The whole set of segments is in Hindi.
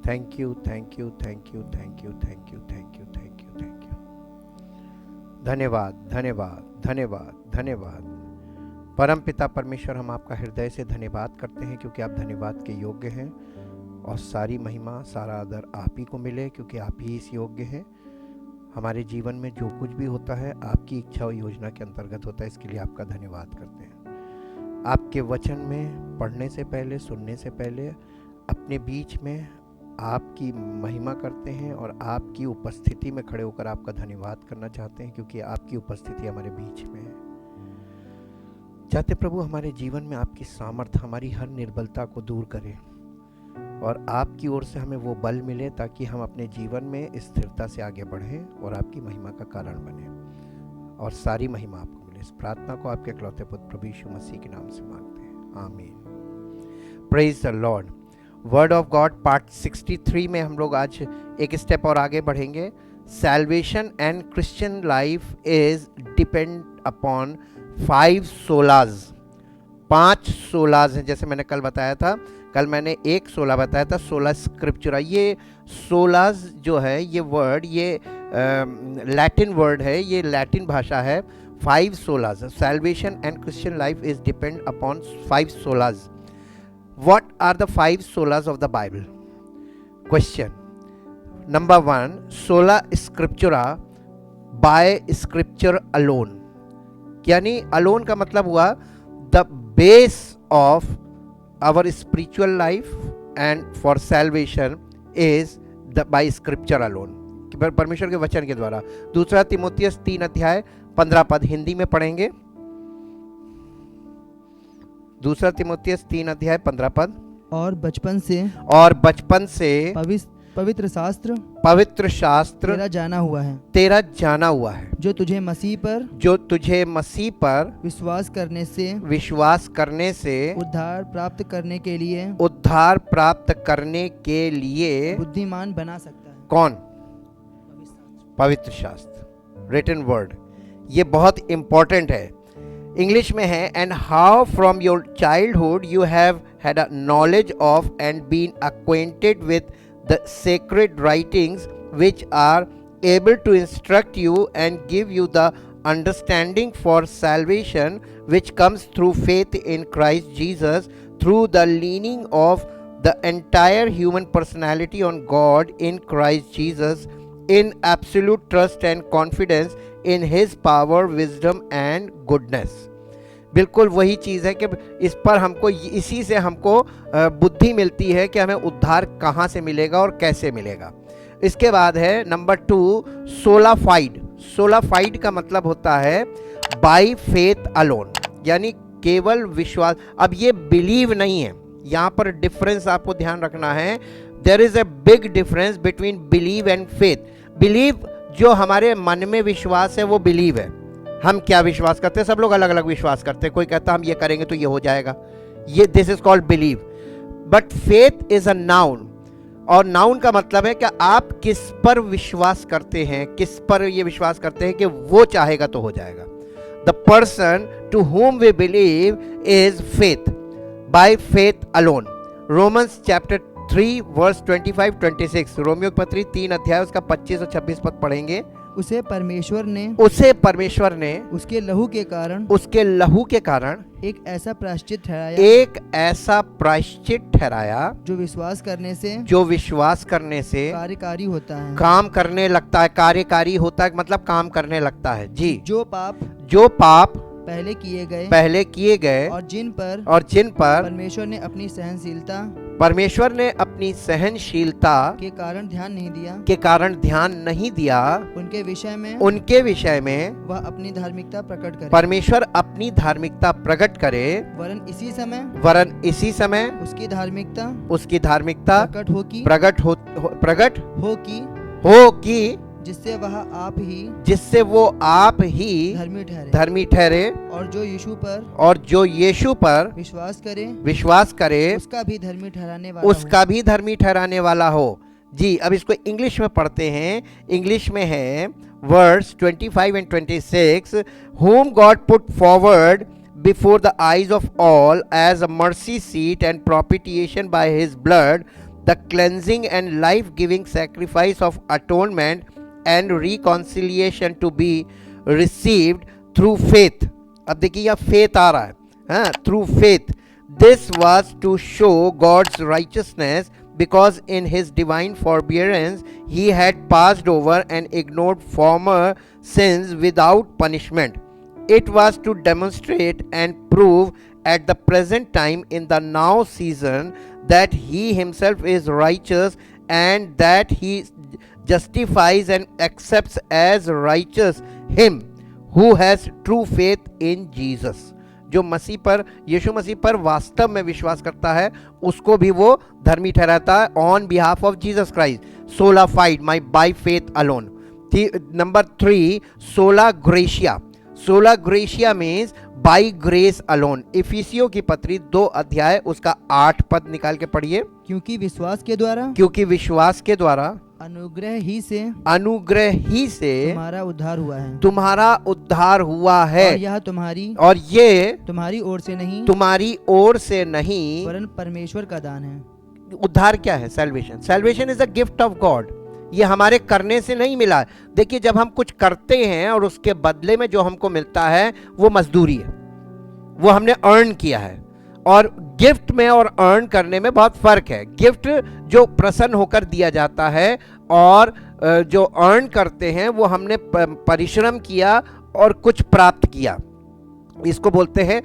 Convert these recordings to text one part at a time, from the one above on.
Thank you, thank you, thank you, thank you, thank you, thank you, thank you, thank you. धन्यवाद, धन्यवाद, धन्यवाद, धन्यवाद। परम पिता परमेश्वर, हम आपका हृदय से धन्यवाद करते हैं क्योंकि आप धन्यवाद के योग्य हैं, और सारी महिमा, सारा आदर आप ही को मिले क्योंकि आप ही इस योग्य हैं। हमारे जीवन में जो कुछ भी होता है आपकी इच्छा और योजना के अंतर्गत होता है, इसके लिए आपका धन्यवाद करते हैं। आपके वचन में पढ़ने से पहले, सुनने से पहले अपने बीच में आपकी महिमा करते हैं और आपकी उपस्थिति में खड़े होकर आपका धन्यवाद करना चाहते हैं क्योंकि आपकी उपस्थिति हमारे बीच में है। चाहते प्रभु हमारे जीवन में आपकी सामर्थ हमारी हर निर्बलता को दूर करे और आपकी ओर से हमें वो बल मिले ताकि हम अपने जीवन में स्थिरता से आगे बढ़ें और आपकी महिमा का कारण बने, और सारी महिमा आपको मिले। इस प्रार्थना को आपके इकलौते पुत्र प्रभु यीशु मसीह के नाम से मांगते हैं, आमीन। Praise the Lord. Word of God part 63 में हम लोग आज एक स्टेप और आगे बढ़ेंगे। Salvation and Christian life is depend upon 5 सोलाज। 5 सोलाज हैं, जैसे मैंने कल बताया था। कल मैंने 1 सोला बताया था, 16 स्क्रिप्चुरा। ये सोलाज जो है, ये वर्ड, ये लैटिन वर्ड है, ये लैटिन भाषा है। 5 solas. Salvation and Christian life is depend upon 5 solas. What are the 5 solas of the Bible? Question. Number 1, sola scriptura, by scripture alone. यानी alone का मतलब हुआ the base of our spiritual life and for salvation is by scripture alone. परमेश्वर के वचन के द्वारा। दूसरा तीमुथियुस 3 अध्याय 15 पद हिंदी में पढ़ेंगे। दूसरा तीमुथियुस 3 अध्याय 15 पद। और बचपन से पवित्र शास्त्र तेरा जाना हुआ है जो तुझे मसीह पर विश्वास करने से उद्धार प्राप्त करने के लिए बुद्धिमान बना सकता है। कौन? पवित्र शास्त्र, रिटन वर्ड। ये बहुत इंपॉर्टेंट है। इंग्लिश में है, and how from your childhood you have had a knowledge of and been acquainted with the sacred writings which are able to instruct you and give you the understanding for salvation which comes through faith in Christ Jesus through the leaning of the entire human personality on God in Christ Jesus in absolute trust and confidence in his power, wisdom and goodness. बिल्कुल वही चीज़ है कि इस पर हमको, इसी से हमको बुद्धि मिलती है कि हमें उद्धार कहाँ से मिलेगा और कैसे मिलेगा। इसके बाद है नंबर 2, सोलाफाइड। सोलाफाइड का मतलब होता है बाय फेथ अलोन, यानी केवल विश्वास। अब ये बिलीव नहीं है, यहाँ पर डिफरेंस आपको ध्यान रखना है। There is a big difference between believe and faith. Believe जो हमारे मन में विश्वास है वो बिलीव है। हम क्या विश्वास करते हैं? सब लोग अलग अलग विश्वास करते हैं। कोई कहता है हम ये करेंगे तो ये हो जाएगा, ये this is called believe. But faith is a noun, और नाउन का मतलब है कि आप किस पर विश्वास करते हैं, किस पर ये विश्वास करते हैं कि वो चाहेगा तो हो जाएगा। The person to whom we believe is faith, by faith alone. Romans chapter 3 verse 25-26, Romeo की पत्री 3 अध्याय उसका 25 और 26 पद पढ़ेंगे। उसे परमेश्वर ने उसके लहू के कारण एक ऐसा प्रायश्चित ठहराया जो विश्वास करने से कार्यकारी होता है, काम करने लगता है। कार्यकारी होता है मतलब काम करने लगता है जी। जो पाप पहले किए गए और जिन पर परमेश्वर ने अपनी सहनशीलता के कारण ध्यान नहीं दिया उनके विषय में वह अपनी धार्मिकता प्रकट करे। परमेश्वर अपनी धार्मिकता प्रकट करे, वरन इसी समय उसकी धार्मिकता प्रकट हो कि जिससे वो आप ही धर्मी ठहरे और जो यीशु पर विश्वास करे उसका भी धर्मी ठहराने वाला हो जी। अब इसको इंग्लिश में पढ़ते हैं। इंग्लिश में है words 25 and 26, whom God put forward before the eyes of all as a mercy seat and propitiation by his blood the cleansing and life-giving sacrifice of atonement and reconciliation to be received through faith. अब देखिए यहाँ faith आ रहा है, हाँ, through faith. This was to show God's righteousness because in his divine forbearance he had passed over and ignored former sins without punishment. It was to demonstrate and prove at the present time in the now season that he himself is righteous and that he justifies and accepts as righteous him who has true faith in Jesus. जो मसीह पर, यीशु मसीह पर वास्तव में विश्वास करता है, उसको भी वो धर्मी ठहराता है on behalf of Jesus Christ. Sola fide my by faith alone. Number 3, sola gratia. Sola gratia means by grace alone. इफिसियों की पत्री 2 अध्याय उसका 8 पद निकाल के पढ़िए. क्योंकि विश्वास के द्वारा, क्योंकि विश्वास के द्वारा अनुग्रह ही से तुम्हारा उद्धार हुआ है. तुम्हारा उद्धार हुआ है. और यह तुम्हारी, और ये तुम्हारी ओर से नहीं, तुम्हारी ओर से नहीं, वरन परमेश्वर का दान है. उद्धार क्या है? Salvation. Salvation is a gift of God. ये हमारे करने से नहीं मिला. देखिए, जब हम कुछ करते हैं और उसके बदले में जो हमको मिलता है वो मजदूरी है, वो हमने अर्न किया है. और गिफ्ट में और अर्न करने में बहुत फर्क है. गिफ्ट जो प्रसन्न होकर दिया जाता है और जो अर्न करते हैं वो हमने परिश्रम किया और कुछ प्राप्त किया, इसको बोलते हैं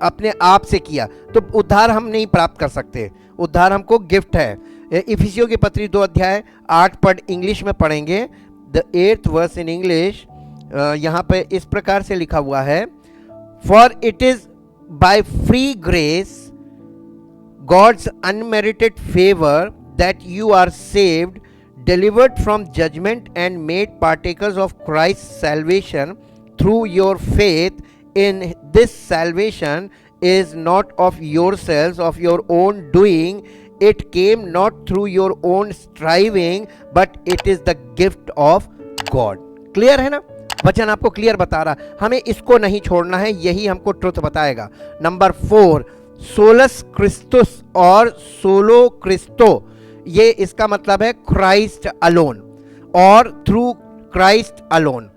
अपने आप से किया. तो उद्धार हम नहीं प्राप्त कर सकते, उद्धार हमको गिफ्ट है. इफिसियों की पत्री 2 अध्याय 8 पद इंग्लिश में पढ़ेंगे. The 8th verse in English. यहाँ पे इस प्रकार से लिखा हुआ है, for it is by free grace God's unmerited favour that you are saved, delivered from judgment and made partakers of Christ's salvation through your faith. In this salvation is not of yourselves, of your own doing. It came not through your own striving, but it is the gift of God. Clear है ना? वचन आपको क्लियर बता रहा, हमें इसको नहीं छोड़ना है, यही हमको ट्रुथ बताएगा. नंबर 4, सोलस क्रिस्तुस और सोलो क्रिस्तो. ये इसका मतलब है क्राइस्ट अलोन और थ्रू क्राइस्ट अलोन.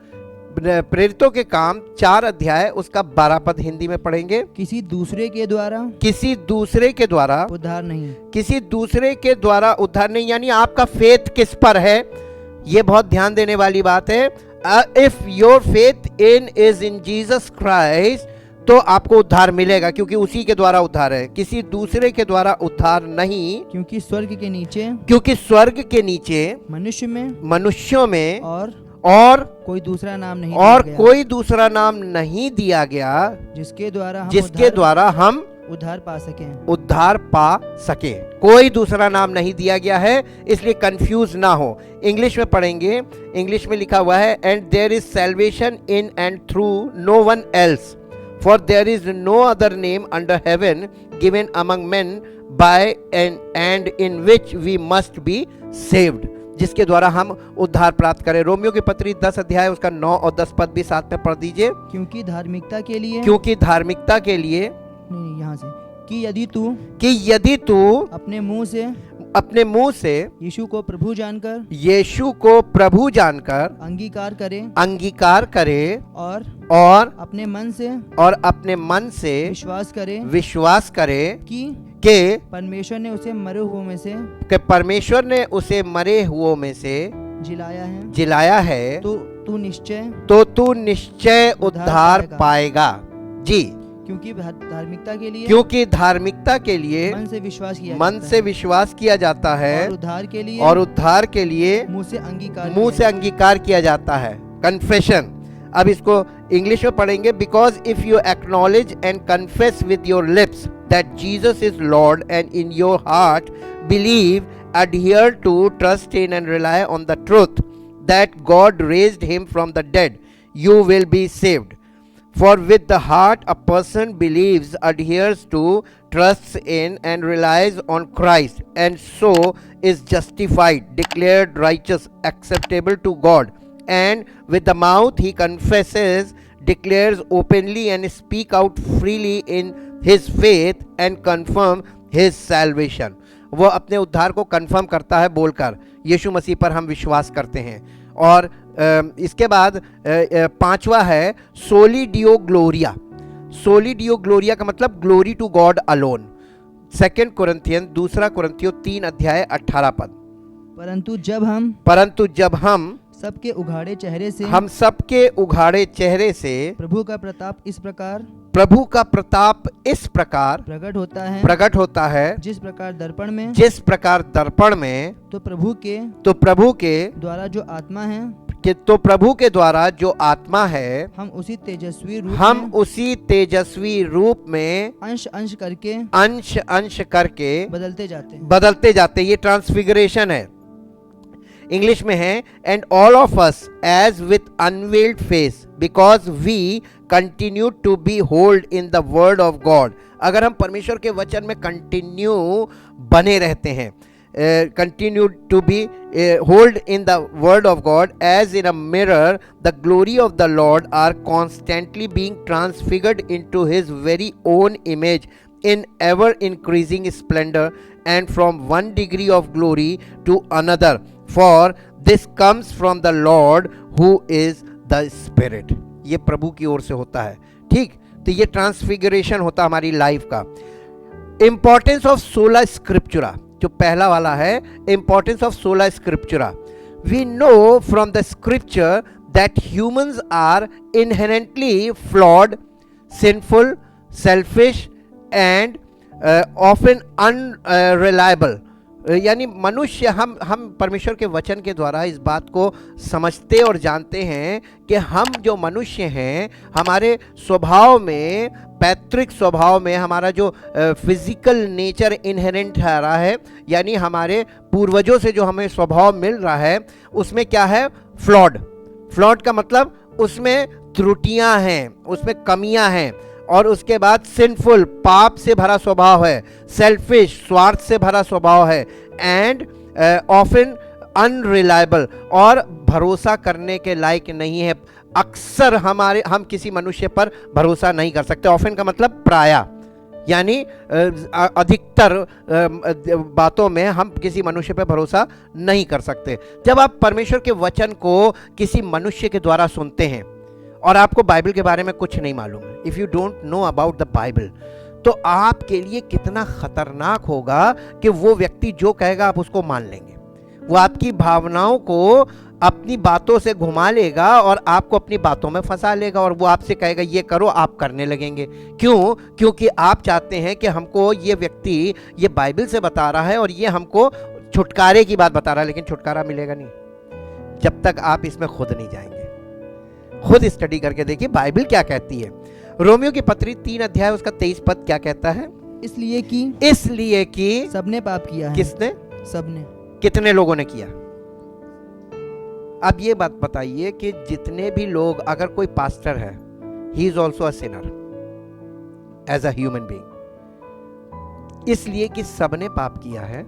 प्रेरितों के काम 4 अध्याय उसका 12 पद हिंदी में पढ़ेंगे. किसी दूसरे के द्वारा, किसी दूसरे के द्वारा उद्धार नहीं, किसी दूसरे के द्वारा उद्धार नहीं. यानी आपका फेथ किस पर है, ये बहुत ध्यान देने वाली बात है. If your faith is in Jesus Christ, तो आपको उद्धार मिलेगा, क्योंकि उसी के द्वारा उद्धार है, किसी दूसरे के द्वारा उद्धार नहीं. क्योंकि स्वर्ग के नीचे, क्योंकि स्वर्ग के नीचे मनुष्यों में और कोई दूसरा नाम नहीं, और कोई दूसरा नाम नहीं दिया गया जिसके द्वारा हम उद्धार पा सके. कोई दूसरा नाम नहीं दिया गया है, इसलिए कंफ्यूज ना हो. इंग्लिश में पढ़ेंगे. इंग्लिश में लिखा हुआ है, and there is salvation in and through no one else, for there is no other name under heaven given among men by and in which we must be saved, जिसके द्वारा हम उद्धार प्राप्त करें. रोमियो की पत्री 10 अध्याय उसका 9 और 10 पद भी साथ में पढ़ दीजिए. क्योंकि धार्मिकता के लिए, यहाँ से, कि यदि तू अपने मुंह से यीशु को प्रभु जानकर अंगीकार करे और अपने मन से विश्वास करे कि परमेश्वर ने उसे मरे हुओं में से जिलाया है, तो तू निश्चय उद्धार पाएगा. जी, क्योंकि धार्मिकता के लिए मन से विश्वास किया जाता है और उद्धार के लिए मुंह से अंगीकार किया जाता है. कन्फेशन. अब इसको इंग्लिश में पढ़ेंगे. Because if you acknowledge and confess with your lips that Jesus is Lord and in your heart believe, adhere to, trust in and rely on the truth that God raised him from the dead, you will be saved. For with the heart a person believes, adheres to, trusts in and relies on Christ, and so is justified, declared righteous, acceptable to God. And with the mouth he confesses, declares openly and speak out freely in his faith and confirm his salvation. वो अपने उद्धार को कंफर्म करता है बोलकर यीशु मसीह पर हम विश्वास करते हैं। और इसके बाद पांचवा है soli Deo gloria. Soli Deo gloria का मतलब glory to God alone. 2 Corinthian 2 कुरिन्थियों 3 अध्याय 18 पद। परंतु जब हम सबके उघाड़े चेहरे से प्रभु का प्रताप इस प्रकार प्रकट होता है जिस प्रकार दर्पण में तो प्रभु के द्वारा जो आत्मा है हम उसी तेजस्वी रूप में अंश अंश करके बदलते जाते। ये ट्रांसफिगरेशन है। इंग्लिश में है and all of us as with unveiled face because we continue to be hold in the word of God. अगर हम परमेश्वर के वचन में कंटिन्यू बने रहते हैं, continue to be hold in the word of God as in a mirror the glory of the Lord are constantly being transfigured into his very own image in ever increasing splendor and from one degree of glory to another, for this comes from the Lord who is the Spirit। ये प्रभु की ओर से होता है। ठीक, तो ये ट्रांसफिगरेशन होता हमारी लाइफ का। इंपॉर्टेंस ऑफ सोला स्क्रिप्चुरा, जो पहला वाला है, importance of sola scriptura. We know from the scripture that humans are inherently flawed, sinful, selfish and often unreliable. यानी मनुष्य, हम परमेश्वर के वचन के द्वारा इस बात को समझते और जानते हैं कि हम जो मनुष्य हैं, हमारे स्वभाव में, पैतृक स्वभाव में, हमारा जो फिजिकल नेचर इनहेरेंट रहा है, यानी हमारे पूर्वजों से जो हमें स्वभाव मिल रहा है, उसमें क्या है? फ्लॉड का मतलब उसमें त्रुटियां हैं, उसमें कमियां हैं। और उसके बाद सिंफुल, पाप से भरा स्वभाव है। सेल्फिश, स्वार्थ से भरा स्वभाव है। एंड ऑफन अनरिलायबल, और भरोसा करने के लायक नहीं है। अक्सर हम किसी मनुष्य पर भरोसा नहीं कर सकते। ऑफन का मतलब प्रायः, यानी अधिकतर बातों में हम किसी मनुष्य पर भरोसा नहीं कर सकते। जब आप परमेश्वर के वचन को किसी मनुष्य के द्वारा सुनते हैं और आपको बाइबल के बारे में कुछ नहीं मालूम है, if you don't know about the Bible, तो आपके लिए कितना खतरनाक होगा कि वो व्यक्ति जो कहेगा आप उसको मान लेंगे। वो आपकी भावनाओं को अपनी बातों से घुमा लेगा और आपको अपनी बातों में फंसा लेगा, और वो आपसे कहेगा ये करो, आप करने लगेंगे। क्यों? क्योंकि आप चाहते हैं कि हमको ये व्यक्ति ये बाइबल से बता रहा है और ये हमको छुटकारे की बात बता रहा है, लेकिन छुटकारा मिलेगा नहीं जब तक आप इसमें खुद नहीं जाएंगे। खुद स्टडी करके देखिए बाइबल क्या कहती है। रोमियो की पत्री 3 अध्याय उसका 23 पद क्या कहता है? इसलिए कि सबने पाप किया है। किसने? सबने। कितने लोगों ने किया? अब ये बात बताइए कि जितने भी लोग, अगर कोई पास्टर है, he is also a sinner as a human being. इसलिए कि सबने पाप किया है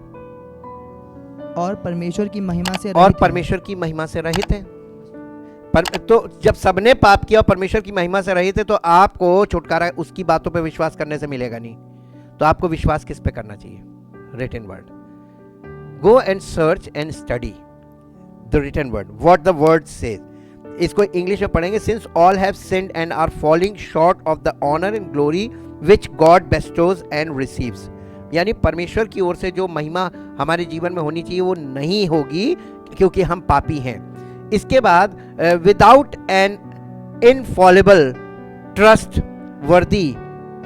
और परमेश्वर की महिमा से रहित है। तो जब सबने पाप किया और परमेश्वर की महिमा से रहित है, तो आपको छुटकारा उसकी बातों पे विश्वास करने से मिलेगा नहीं। तो आपको विश्वास किस पे करना चाहिए? Written word. Go and search and study the written word, what the word says. इसको इंग्लिश में पढ़ेंगे। Since all have sinned and are falling short of the honour and glory which God bestows and receives. यानी परमेश्वर की ओर से जो महिमा हमारे जीवन में होनी चाहिए वो नहीं होगी, क्योंकि हम पापी हैं। इसके बाद without an infallible trustworthy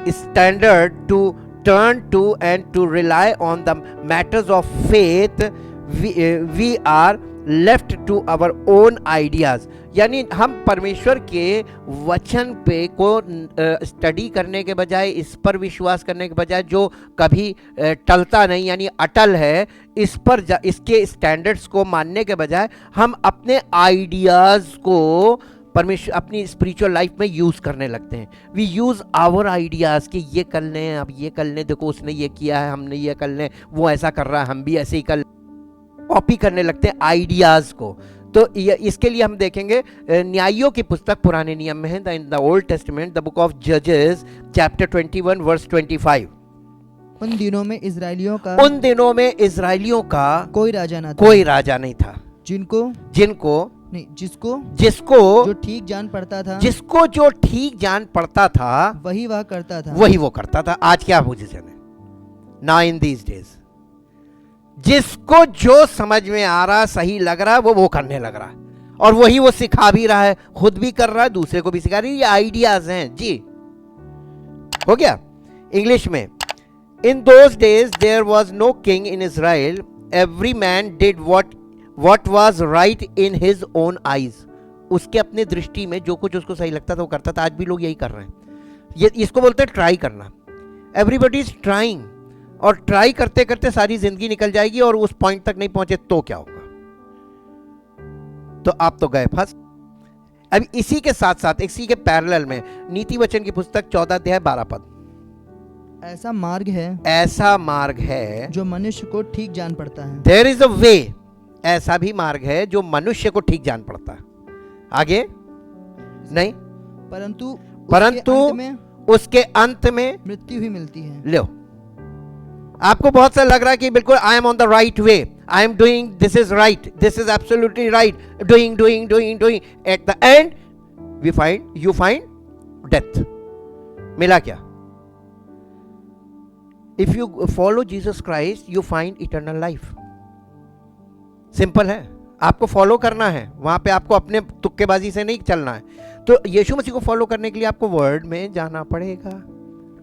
standard to turn to and to rely on the matters of faith, we are left to our own ideas. यानी हम परमेश्वर के वचन पे को स्टडी करने के बजाय, इस पर विश्वास करने के बजाय जो कभी टलता नहीं, यानी अटल है, इस पर इसके स्टैंडर्ड्स को मानने के बजाय हम अपने आइडियाज को परमेश्वर अपनी स्पिरिचुअल लाइफ में यूज करने लगते हैं। वी यूज आवर आइडियाज कि ये कर लें, अब ये कर लें, देखो उसने ये किया है, हमने ये कर लें, वो ऐसा कर रहा है, हम भी ऐसे ही कर, कॉपी करने लगते हैं आइडियाज को। तो इसके लिए हम देखेंगे न्यायों की पुस्तक पुराने नियम में है, in the old testament, the book of जजेस चैप्टर 21 वर्स 25। उन दिनों में इजरायलियों का कोई राजा नहीं था जिसको जो ठीक जान पड़ता था वही वो करता था। आज क्या पोजीशन है? नाउ इन दीज डेज जिसको जो समझ में आ रहा, सही लग रहा, वो करने लग रहा, और वही वो सिखा भी रहा है, खुद भी कर रहा है, दूसरे को भी सिखा रही है। ये आइडियाज हैं जी। हो गया। इंग्लिश में, in those days there was no king in Israel, every man did what was right in his own eyes। उसके अपने दृष्टि में जो कुछ उसको सही लगता था वो करता था। आज भी लोग यही कर रहे हैं। ये इसको बोलते हैं ट्राई करना। एवरीबडी इज ट्राइंग, और ट्राई करते करते सारी जिंदगी निकल जाएगी और उस पॉइंट तक नहीं पहुंचे तो क्या होगा? तो आप तो गए फंस। अब इसी के साथ साथ, इसी के पैरेलल में नीति वचन की पुस्तक 14 अध्याय 12 पद, ऐसा मार्ग है जो मनुष्य को ठीक जान पड़ता है। देयर इज अ वे, ऐसा भी मार्ग है जो मनुष्य को ठीक जान पड़ता है। आगे नहीं, परंतु उसके अंत में मृत्यु ही मिलती है। लो, आपको बहुत सा लग रहा है कि बिल्कुल I am on the right way, I am doing, this is right, this is absolutely right, doing, eight the and you find death. मिला क्या? If you follow Jesus Christ you find eternal life. Simple है, आपको फॉलो करना है, वहां पे आपको अपने तुक्केबाजी से नहीं चलना है। तो यीशु मसीह को फॉलो करने के लिए आपको वर्ड में जाना पड़ेगा।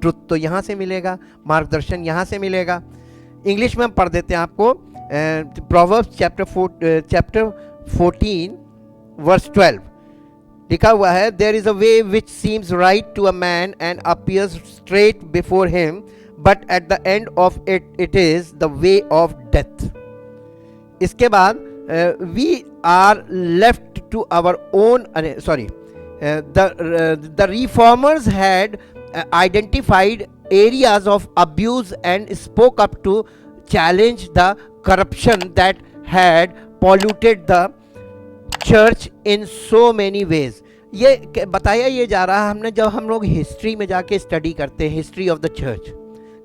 ट्रुथ तो यहां से मिलेगा, मार्गदर्शन यहां से मिलेगा। इंग्लिश में हम पढ़ देते हैं आपको, प्रोवर्ब्स चैप्टर 14 वर्स 12 लिखा हुआ है, there is a way which seems right to a man and appears straight before him, but at the end of it is the way of death. इसके बाद we are left to our own, sorry, the reformers had identified areas of abuse and spoke up to challenge the corruption that had polluted the church in so many ways। ये बताया ये जा रहा है हमने, जब हम लोग हिस्ट्री में जाके स्टडी करते हैं, हिस्ट्री ऑफ द चर्च,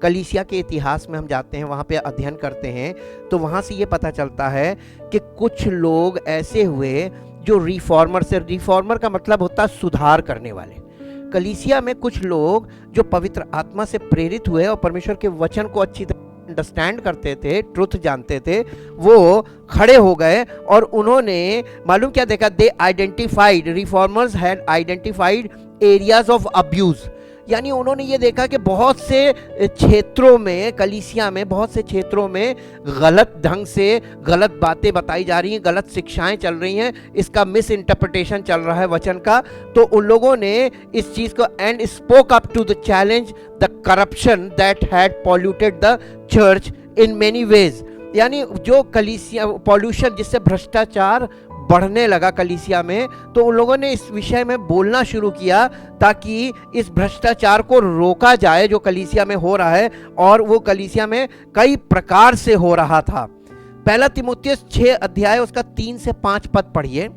कलीसिया के इतिहास में हम जाते हैं, वहाँ पे अध्ययन करते हैं, तो वहाँ से ये पता चलता है कि कुछ लोग ऐसे हुए जो रिफॉर्मर का मतलब होता है सुधार करने वाले। कलीसिया में कुछ लोग जो पवित्र आत्मा से प्रेरित हुए और परमेश्वर के वचन को अच्छी तरह अंडरस्टैंड करते थे, ट्रुथ जानते थे, वो खड़े हो गए और उन्होंने मालूम क्या देखा? They identified, reformers had identified areas of abuse. यानी उन्होंने ये देखा कि बहुत से क्षेत्रों में, कलीसिया में बहुत से क्षेत्रों में गलत ढंग से गलत बातें बताई जा रही हैं, गलत शिक्षाएं चल रही हैं, इसका मिस इंटरप्रिटेशन चल रहा है वचन का। तो उन लोगों ने इस चीज़ को and spoke up to the challenge the corruption that had polluted the church in many ways. यानी जो कलीसिया पॉल्यूशन, जिससे भ्रष्टाचार बढ़ने लगा कलीसिया में, तो उन लोगों ने इस विषय में बोलना शुरू किया ताकि इस भ्रष्टाचार को रोका जाए जो कलीसिया में हो रहा है, और वो कलीसिया में कई प्रकार से हो रहा था। पहला तीमुथियुस 6 अध्याय उसका 3 से 5 पद पढ़िए।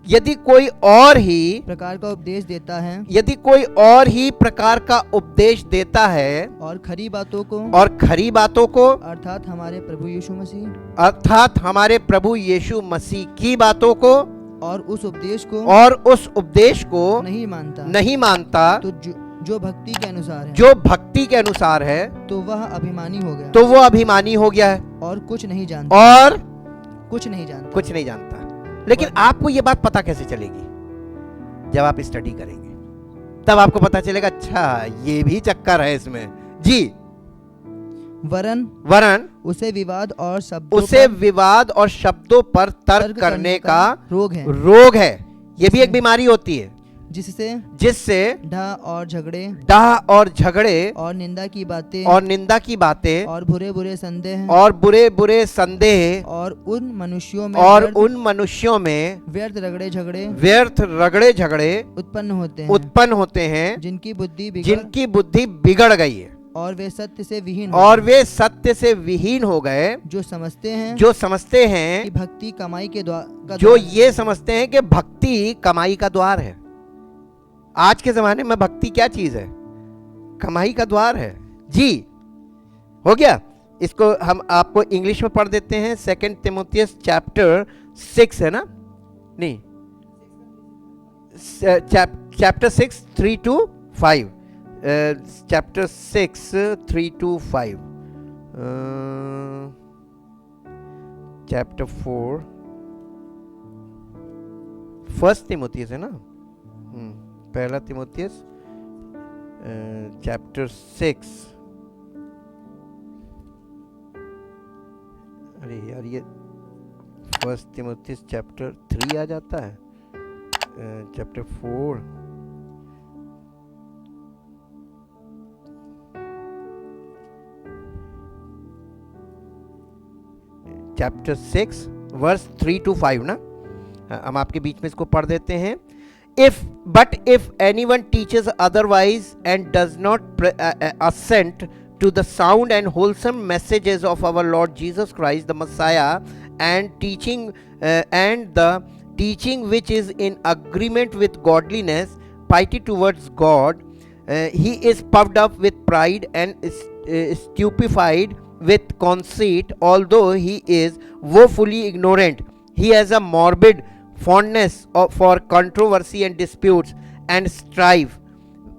यदि कोई और ही प्रकार का उपदेश देता है, यदि कोई और ही प्रकार का उपदेश देता है, और खरी बातों को अर्थात हमारे प्रभु यीशु मसीह की बातों को और उस उपदेश को नहीं मानता, तो जो भक्ति के अनुसार है, तो वह अभिमानी हो गया है और कुछ नहीं जानता। लेकिन आपको ये बात पता कैसे चलेगी? जब आप स्टडी करेंगे तब आपको पता चलेगा, अच्छा ये भी चक्कर है इसमें जी। वरन उसे विवाद और शब्दों पर तर्क करने का रोग है। ये भी एक बीमारी होती है जिससे डाह और झगड़े और निंदा की बातें और बुरे संदेह और उन मनुष्यों में व्यर्थ रगड़े झगड़े उत्पन्न होते हैं जिनकी बुद्धि बिगड़ गई है और वे सत्य से विहीन हो गए, जो समझते हैं कि भक्ति कमाई के द्वार, जो ये समझते हैं कि भक्ति कमाई का द्वार है। आज के जमाने में भक्ति क्या चीज है? कमाई का द्वार है। जी, हो गया। इसको हम आपको इंग्लिश में पढ़ देते हैं। 2 तिमोथियस चैप्टर 6 है ना, नहीं, chapter 6 3 to 5, chapter 6 3 to 5, chapter 4, 1 Timothy है ना, पहला तिमोथियस चैप्टर 6। अरे यार, ये 1 तिमोथियस चैप्टर 3 आ जाता है, चैप्टर 4, चैप्टर 6 वर्स 3 to 5 ना। हम आपके बीच में इसको पढ़ देते हैं। If anyone teaches otherwise and does not assent to the sound and wholesome messages of our Lord Jesus Christ the Messiah, and the teaching which is in agreement with godliness, piety towards God, he is puffed up with pride and stupefied with conceit, although he is woefully ignorant. He has a morbid fondness for controversy and disputes and strife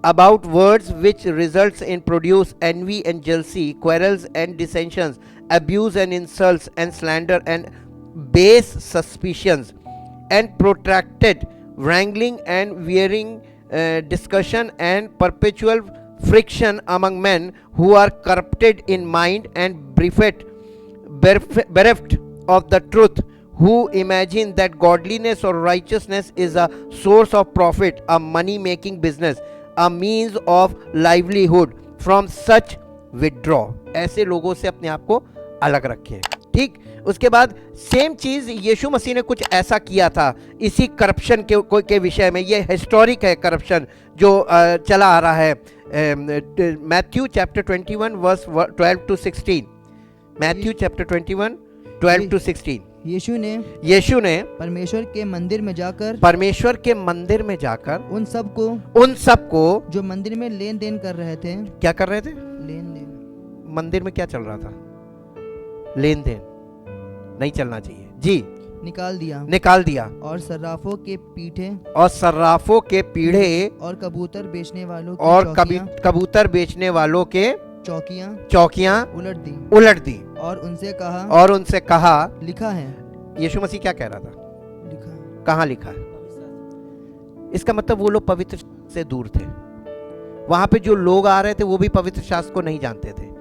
about words, which results in produce envy and jealousy, quarrels and dissensions, abuse and insults and slander and base suspicions, and protracted wrangling and wearying discussion and perpetual friction among men who are corrupted in mind and bereft of the truth, who imagine that godliness or righteousness is a source of profit, a money-making business, a means of livelihood. From such withdraw. ऐसे लोगों से अपने आप को अलग रखें। ठीक, उसके बाद सेम चीज यीशु मसीह ने कुछ ऐसा किया था इसी करप्शन के विषय में। ये हिस्टोरिक है करप्शन जो चला आ रहा है। Matthew chapter 21 verse 12 to 16, Matthew chapter 21 12 to 16। Yishu ने परमेश्वर के मंदिर में जाकर उन सबको जो मंदिर में लेन देन कर रहे थे, क्या कर रहे थे? लेन देन। मंदिर में क्या चल रहा था? लेन देन नहीं चलना चाहिए जी। निकाल दिया और सर्राफों के पीढ़े और कबूतर बेचने वालों के चौकियां उलट दी और उनसे कहा लिखा है। यीशु मसीह क्या कह रहा था? कहाँ लिखा है? इसका मतलब वो लोग पवित्र से दूर थे। वहां पे जो लोग आ रहे थे वो भी पवित्र शास्त्र को नहीं जानते थे।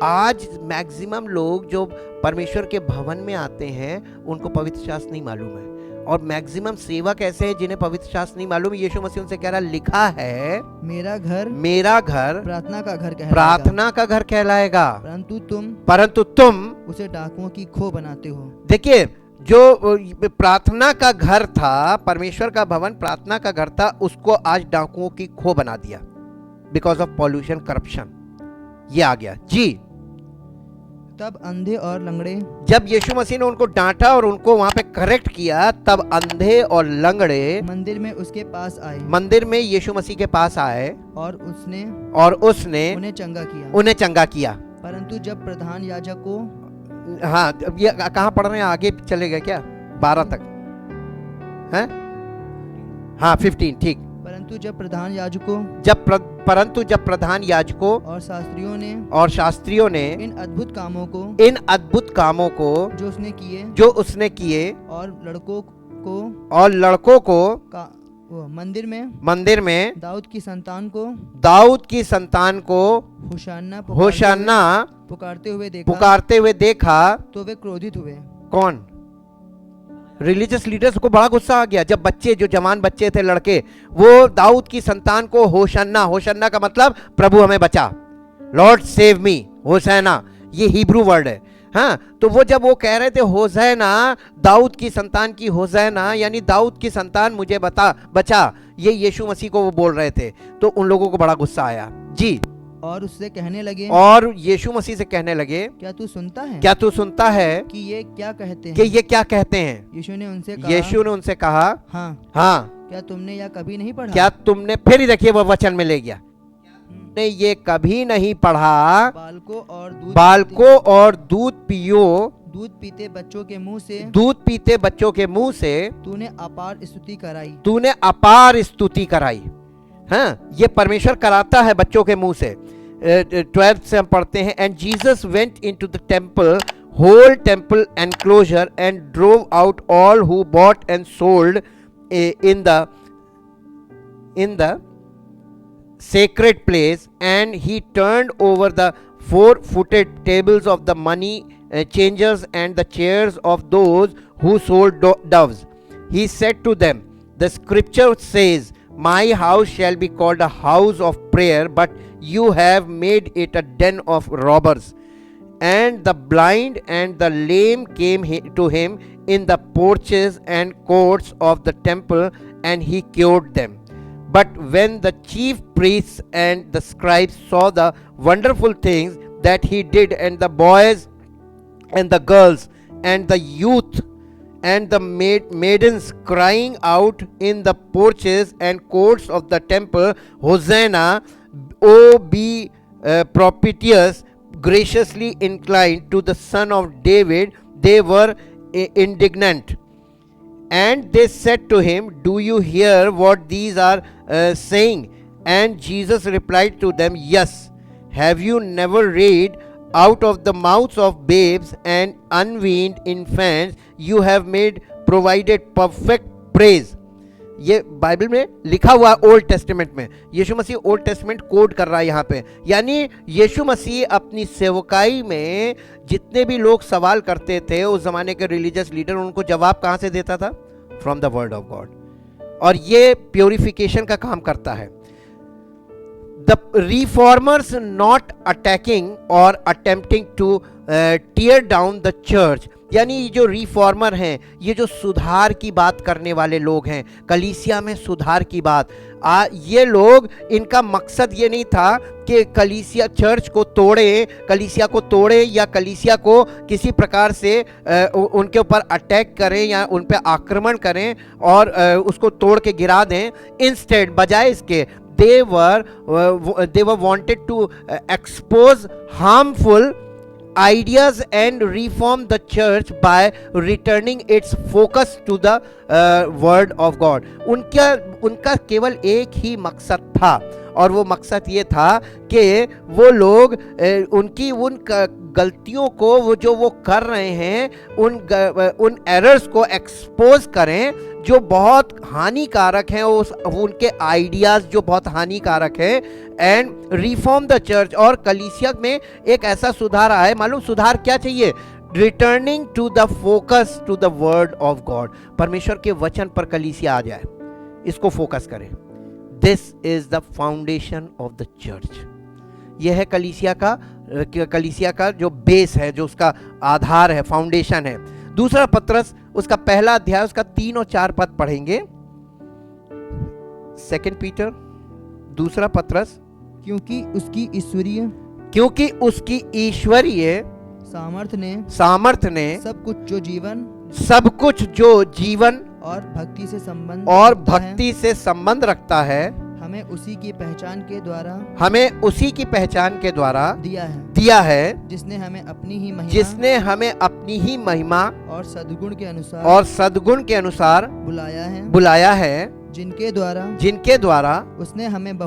आज मैक्सिमम लोग जो परमेश्वर के भवन में आते हैं उनको पवित्र शास्त्र नहीं मालूम है, और मैक्सिमम सेवक ऐसे हैं जिन्हें पवित्र शास्त्र नहीं मालूम। यीशु मसीह उनसे कह रहा, लिखा है मेरा घर प्रार्थना का घर कहलाएगा, परंतु तुम उसे डाकुओं की खो बनाते हो। देखिए, जो प्रार्थना का घर था, परमेश्वर का भवन प्रार्थना का घर था, उसको आज डाकुओं की खो बना दिया बिकॉज ऑफ पॉल्यूशन, करप्शन। ये आ गया जी। तब अंधे और लंगड़े, जब यीशु मसीह ने उनको डांटा और उनको वहां पे करेक्ट किया, तब अंधे और लंगड़े मंदिर में यीशु मसीह के पास आए और उसने उन्हें चंगा किया। परंतु जब प्रधान याजक को, हाँ, ये कहाँ पढ़ रहे हैं? आगे चले गए क्या? 12 तक है? हाँ 15, ठीक। परंतु जब प्रधान याजकों और शास्त्रियों ने इन अद्भुत कामों को जो उसने किए और लड़कों को मंदिर में दाऊद की संतान को होशाना पुकारते हुए देखा तो वे क्रोधित हुए। कौन? रिलीजियस लीडर्स को बड़ा गुस्सा आ गया जब बच्चे, जो जवान बच्चे थे, लड़के, वो दाऊद की संतान को होशाना का मतलब प्रभु हमें बचा, लॉर्ड सेव मी, होशाना, ये हिब्रू वर्ड है। हाँ, तो वो जब वो कह रहे थे होशाना, दाऊद की संतान की होशाना, यानी दाऊद की संतान मुझे बचा, ये यीशु मसीह को वो बोल रहे थे। तो उन लोगों को बड़ा गुस्सा आया जी। और उससे कहने लगे, और यीशु मसीह से कहने लगे, क्या तू सुनता है कि ये क्या कहते हैं? यीशु ने उनसे कहा, हाँ। क्या तुमने या कभी नहीं पढ़ा? क्या तुमने, फिर ही देखिए वो वचन में ले गया, तुमने ये कभी नहीं पढ़ा, बालकों और दूध पियो, दूध पीते बच्चों के मुंह से तूने अपार स्तुति कराई। हाँ, ये परमेश्वर कराता है बच्चों के मुंह से। 12 से हम पढ़ते हैं, and Jesus went into the temple, whole temple enclosure, and drove out all who bought and sold in the sacred place, and he turned over the four-footed tables of the money changers and the chairs of those who sold doves. He said to them, the scripture says, my house shall be called a house of prayer, but you have made it a den of robbers. And the blind and the lame came to him in the porches and courts of the temple, and he cured them. But when the chief priests and the scribes saw the wonderful things that he did, and the boys and the girls and the youth and the maidens crying out in the porches and courts of the temple, Hosanna, O be propitious, graciously inclined to the Son of David, they were indignant. And they said to him, do you hear what these are saying? And Jesus replied to them, yes. Have you never read, out of the mouths of babes and unweaned infants you have made provided perfect praise. ये बाइबल में लिखा हुआ ओल्ड टेस्टामेंट में, यीशु मसीह ओल्ड टेस्टामेंट कोड कर रहा है यहाँ पे। यानी यीशु मसीह अपनी सेवकाई में जितने भी लोग सवाल करते थे, उस जमाने के रिलीजियस लीडर उनको जवाब कहाँ से देता था? From the word of God. और ये प्योरिफिकेशन का काम करता है। द रिफॉर्मर्स नॉट अटैकिंग और attempting to tear down the church, यानी ये जो रिफॉर्मर हैं, ये जो सुधार की बात करने वाले लोग हैं, कलीसिया में सुधार की बात, ये लोग, इनका मकसद ये नहीं था कि कलीसिया चर्च को तोड़े, कलीसिया को तोड़े या कलीसिया को किसी प्रकार से उनके ऊपर अटैक करें या उन पे आक्रमण करें और उसको तोड़ के गिरा दें। इंस्टेड, बजाय इसके, they were wanted to expose harmful ideas and reform the church by returning its focus to the word of God. उनका केवल एक ही मकसद था, और वो मकसद ये था कि वो लोग उनकी उन गलतियों को, वो जो वो कर रहे हैं, उन एरर्स को एक्सपोज करें जो बहुत हानिकारक हैं, उनके आइडियाज़ जो बहुत हानिकारक हैं, एंड रिफॉर्म द चर्च। और कलीसिया में एक ऐसा सुधार आए। मालूम सुधार क्या चाहिए? Returning to the focus to the word of God. परमेश्वर के वचन पर कलीसिया आ जाए, इसको फोकस करें। This is the foundation of the church. यह है कलीसिया का जो बेस है, जो उसका आधार है, फाउंडेशन है। दूसरा पत्रस, उसका पहला अध्याय, उसका 3 और 4 पद पढ़ेंगे। 2 पीटर, दूसरा पत्रस, क्योंकि उसकी ईश्वरीय सामर्थ्य ने सब कुछ जो जीवन और भक्ति से संबंध रखता है, हमें उसी की पहचान के द्वारा दिया है, जिसने हमें अपनी ही महिमा और सद्गुण के अनुसार बुलाया है, जिनके द्वारा उसने हमें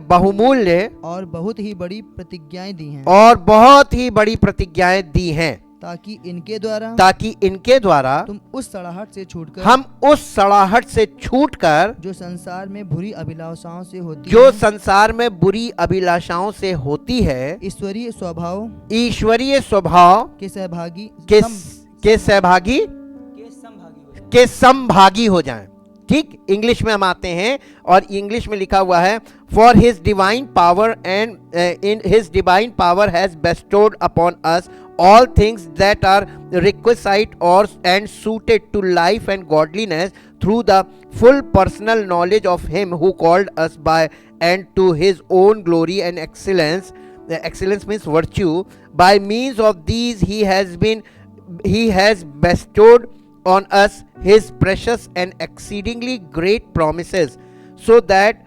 बहुमूल्य और बहुत ही बड़ी प्रतिज्ञाएं दी हैं, ताकि इनके द्वारा तुम उस सड़ाहट से छूटकर जो संसार में बुरी अभिलाषाओं से होती है, ईश्वरीय स्वभाव के समभागी हो जाएं। ठीक, इंग्लिश में हम आते हैं और इंग्लिश में लिखा हुआ है, for his divine power and in his divine power has bestowed upon us all things that are requisite and suited to life and godliness through the full personal knowledge of him who called us by and to his own glory and excellence. Excellence means virtue. By means of these he has bestowed on us his precious and exceedingly great promises, so that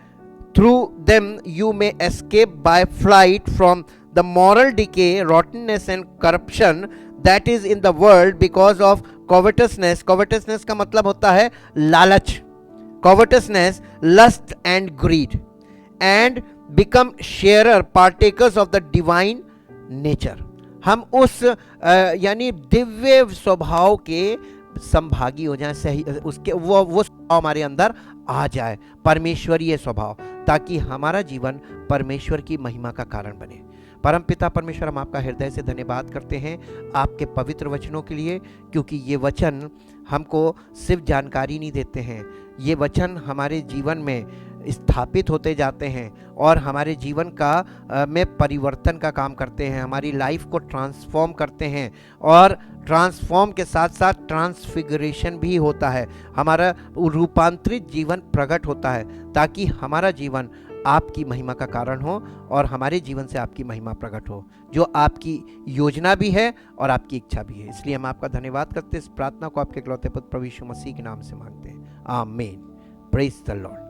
through them you may escape by flight from the moral decay, rottenness and corruption that is in the world because of covetousness. Covetousness का मतलब होता है लालच, covetousness, lust and greed, and become sharer partakers of the divine nature. हम उस यानी दिव्य स्वभाव के संभागी हो जाएं, सही उसके वो स्वभाव हमारे अंदर आ जाए, परमेश्वरीय स्वभाव, ताकि हमारा जीवन परमेश्वर की महिमा का कारण बने। परम पिता परमेश्वर, हम आपका हृदय से धन्यवाद करते हैं आपके पवित्र वचनों के लिए, क्योंकि ये वचन हमको सिर्फ जानकारी नहीं देते हैं, ये वचन हमारे जीवन में स्थापित होते जाते हैं और हमारे जीवन का में परिवर्तन का काम करते हैं, हमारी लाइफ को ट्रांसफॉर्म करते हैं, और ट्रांसफॉर्म के साथ साथ ट्रांसफिगरेशन भी होता है, हमारा रूपांतरित जीवन प्रकट होता है, ताकि हमारा जीवन आपकी महिमा का कारण हो और हमारे जीवन से आपकी महिमा प्रकट हो, जो आपकी योजना भी है और आपकी इच्छा भी है। इसलिए हम आपका धन्यवाद करते हैं। इस प्रार्थना को आपके इकलौते पुत्र प्रभु यीशु मसीह के नाम से मांगते हैं, आमीन। Praise the Lord.